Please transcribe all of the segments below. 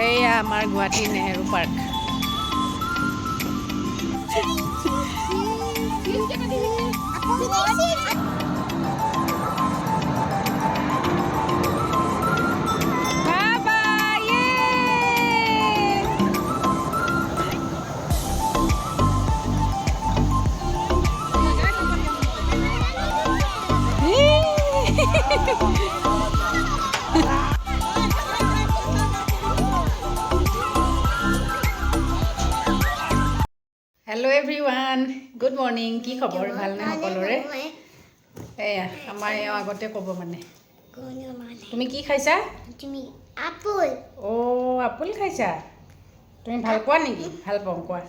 এইয়া আমাৰ Guwahati Nehru park. Hello' everyone, good morning. কি খবৰ? ভালনে সকলোৰে? এয়া আমাৰ এওঁ আগতে ক'ব মানে, তুমি কি খাইছা? আপেল। অ' আপেল খাইছা? তুমি ভাল পোৱা নেকি? ভাল পাওঁ, কোৱা।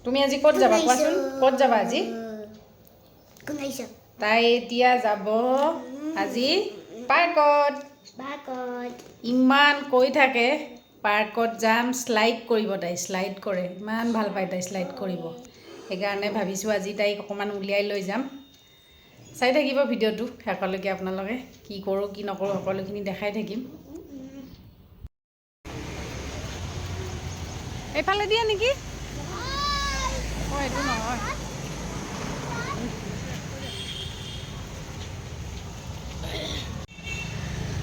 তুমি আজি ক'ত যাবা কোৱাচোন? ক'ত যাবা আজি? তাই এতিয়া যাব আজি পাৰ্কত। ইমান কৈ থাকে পাৰ্কত যাম, শ্লাইড কৰিব। তাই শ্লাইড কৰে, ইমান ভাল পায় তাই শ্লাইড কৰিব। সেইকাৰণে ভাবিছোঁ আজি তাইক অকণমান উলিয়াই লৈ যাম। চাই থাকিব ভিডিঅ'টো শেষলৈকে। আপোনালোকে কি কৰোঁ কি নকৰোঁ সকলোখিনি দেখাই থাকিম। এইফালে দিয়ে নেকি? অঁ, এইটো নহয়।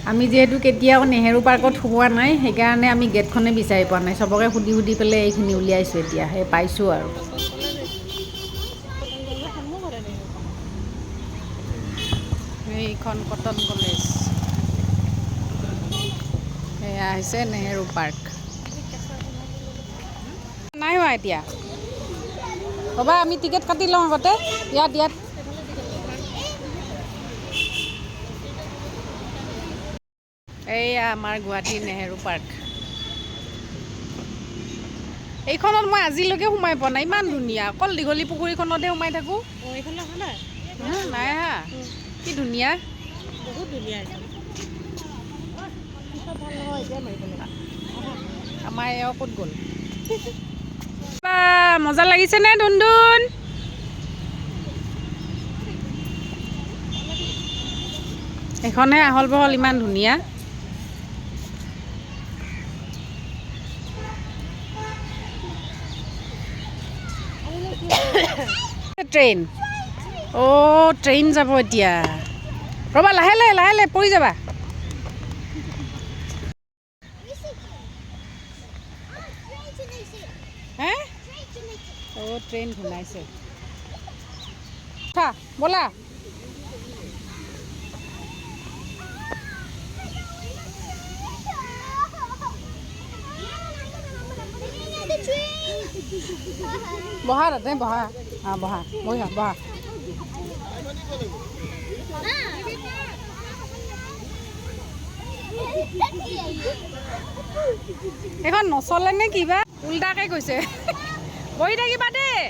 আমি যিহেতু কেতিয়াও নেহেৰু পাৰ্কত সোমোৱা নাই, সেইকাৰণে আমি গেটখনেই বিচাৰি পোৱা নাই। চবকে সুধি সুধি পেলাই এইখিনি উলিয়াইছোঁ। এতিয়া সেই পাইছোঁ আৰু। এইখন কটন কলেজ, এয়া হৈছে নেহেৰু পাৰ্ক। নাই হোৱা এতিয়া, ৰ'বা আমি টিকেট কাটি লওঁ আগতে। ইয়াত এইয়া আমাৰ গুৱাহাটী নেহেৰু পাৰ্ক। এইখনত মই আজিলৈকে সোমাই পোৱা নাই, ইমান ধুনীয়া। অকল দীঘলী পুখুৰীখনতহে সোমাই থাকোঁ। নাই আহা। কি ধুনীয়া, বহুত ধুনীয়া। আমাৰ এওঁ ক'ত গ'ল? মজা লাগিছেনে ধুনধুন? এইখনহে আহল বহল, ইমান ধুনীয়া। ট্ৰেইন, অ' ট্ৰেইন যাব এতিয়া। ৰ'বা, লাহে লাহে লাহে লাহে পৰি যাবা। হে? অ' ট্ৰেইন ঘূনাইছে। উঠা, ব'লা। বহা তাতে, বহা। বহা, বহা, বহা। এইখন নচলে নে কিবা? উল্টাকে কৈছে। বহি থাকিবা দেই।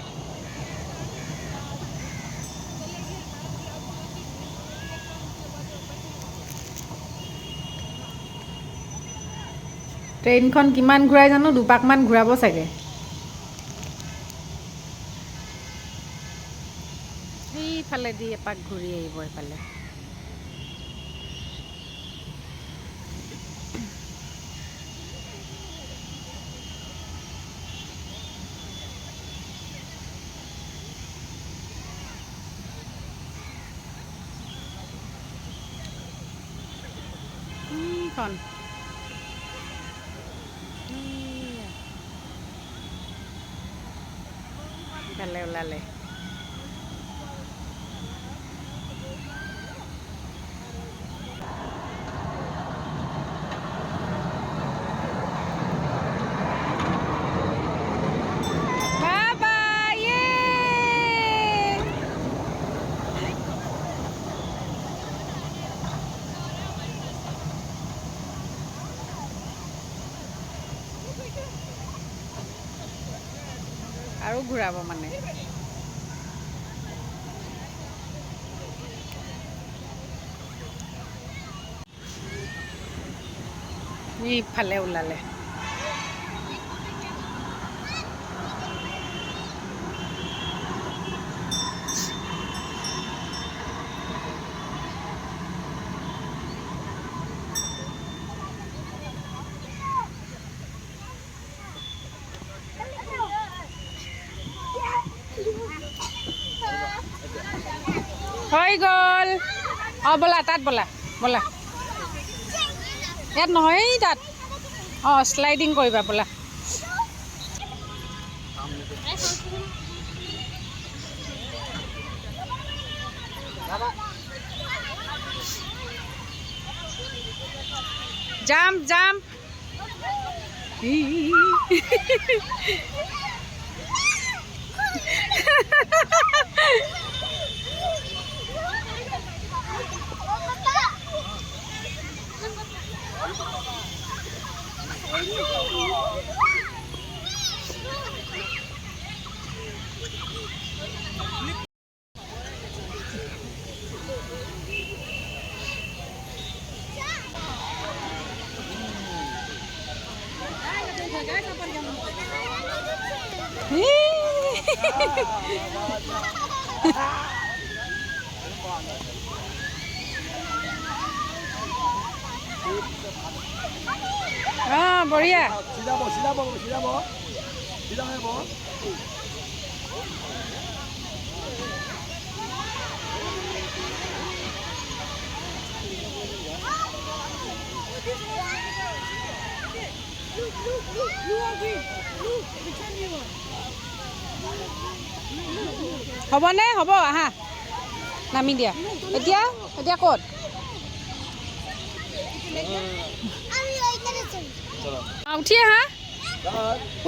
ট্ৰেইনখন কিমান ঘূৰাই জানো? দুপাকমান ঘূৰাব চাগে। সেইফালেদি এপাক ঘূৰি আহিব এইফালে। এইখন ইফালে ওলালে। আৰু ঘূৰাব মানে। ইফালে ওলালে। হৈ গ'ল ব'লা তাত ব'লা ব'লা ইয়াত নহয় তাত শ্লাইডিং কৰিবা ব'লা জাম্প জাম্প বঢ়িয়া হ'বনে হ'ব আহা নামি দিয়া এতিয়া এতিয়া ক'ত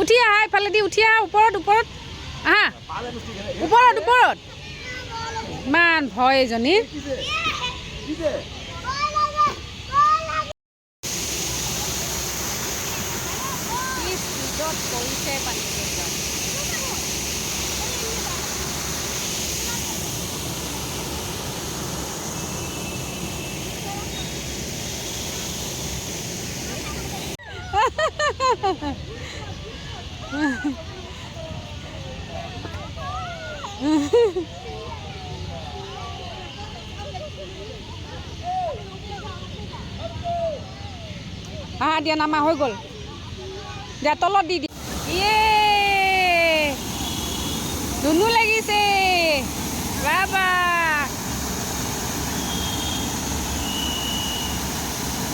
উঠি আহা এইফালেদি উঠি আহা ওপৰত ওপৰত আহা ওপৰত ওপৰত ইমান ভয় এজনী কৰিছে পানী দিয়া নামা হৈ গ'ল দিয়া তলত দি দিয়া ধুনু লাগিছে বাবা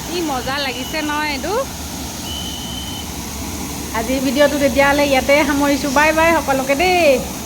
কি মজা লাগিছে নহয় এইটো আজিৰ ভিডিঅ'টো তেতিয়াহ'লে ইয়াতে সামৰিছোঁ বাই বাই সকলোকে দেই